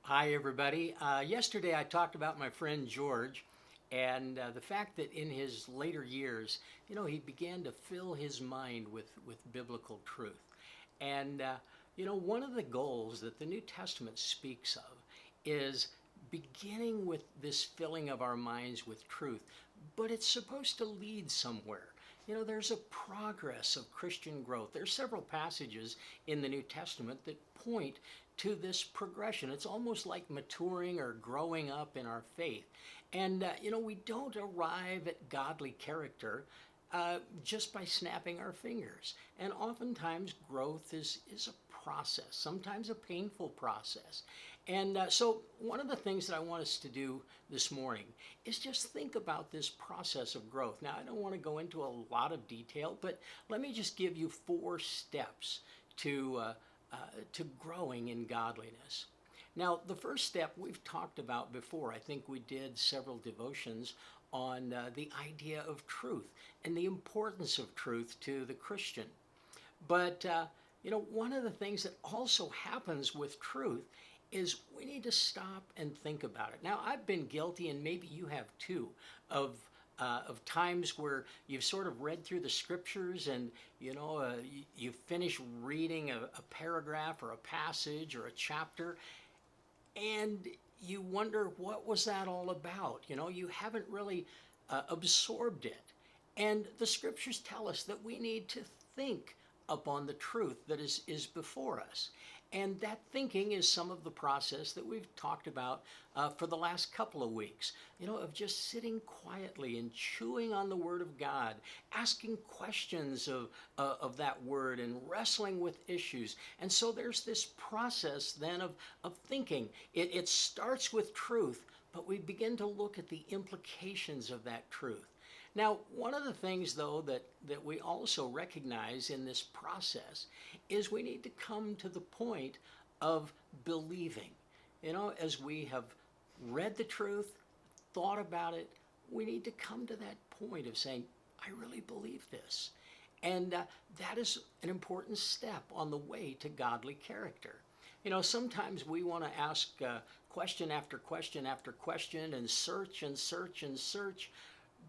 Hi, everybody. Yesterday I talked about my friend George and the fact that in his later years, he began to fill his mind with biblical truth. And, one of the goals that the New Testament speaks of is beginning with this filling of our minds with truth, but it's supposed to lead somewhere. There's a progress of Christian growth. There's several passages in the New Testament that point to this progression. It's almost like maturing or growing up in our faith. And, we don't arrive at godly character just by snapping our fingers. And oftentimes, growth is a process, sometimes a painful process. And so, one of the things that I want us to do this morning is just think about this process of growth. Now, I don't want to go into a lot of detail, but let me just give you 4 steps to, to growing in godliness. Now, the first step we've talked about before. I think we did several devotions on the idea of truth and the importance of truth to the Christian. But, one of the things that also happens with truth is we need to stop and think about it. Now, I've been guilty, and maybe you have too, of times where you've sort of read through the scriptures and you finish reading a paragraph or a passage or a chapter, and you wonder, what was that all about? You haven't really absorbed it. And the scriptures tell us that we need to think upon the truth that is before us. And that thinking is some of the process that we've talked about for the last couple of weeks, of just sitting quietly and chewing on the Word of God, asking questions of that Word and wrestling with issues. And so there's this process then of thinking. It starts with truth, but we begin to look at the implications of that truth. Now, one of the things, though, that we also recognize in this process is we need to come to the point of believing. As we have read the truth, thought about it, we need to come to that point of saying, I really believe this. And that is an important step on the way to godly character. Sometimes we want to ask question after question after question and search and search and search,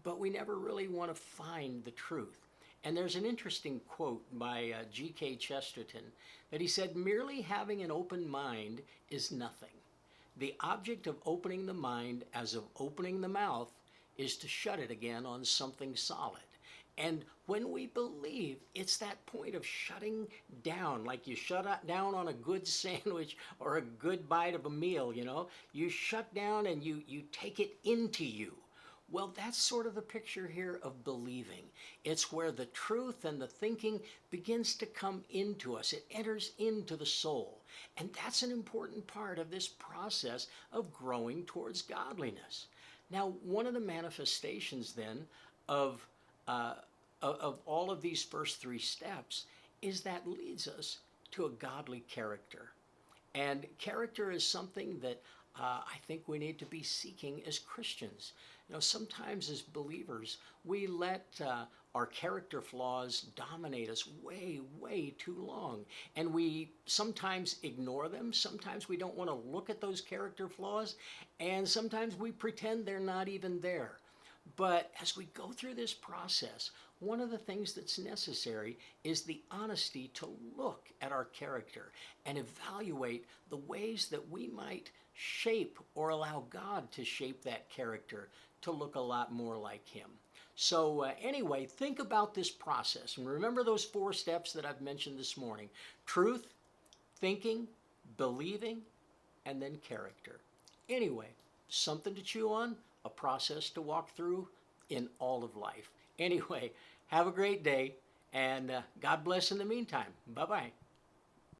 but we never really want to find the truth. And there's an interesting quote by G.K. Chesterton that he said, merely having an open mind is nothing. The object of opening the mind, as of opening the mouth, is to shut it again on something solid. And when we believe, it's that point of shutting down, like you shut down on a good sandwich or a good bite of a meal, You shut down and you take it into you. Well, that's sort of the picture here of believing. It's where the truth and the thinking begins to come into us. It enters into the soul. And that's an important part of this process of growing towards godliness. Now, one of the manifestations then of, of all of these first 3 steps is that leads us to a godly character. And character is something that I think we need to be seeking as Christians. Sometimes as believers, we let our character flaws dominate us way, way too long. And we sometimes ignore them. Sometimes we don't want to look at those character flaws. And sometimes we pretend they're not even there. But as we go through this process, one of the things that's necessary is the honesty to look at our character and evaluate the ways that we might shape or allow God to shape that character to look a lot more like Him. So anyway, think about this process and remember those 4 steps that I've mentioned this morning: truth, thinking, believing, and then character. Anyway, something to chew on, a process to walk through in all of life. Anyway, have a great day, and God bless in the meantime. Bye-bye.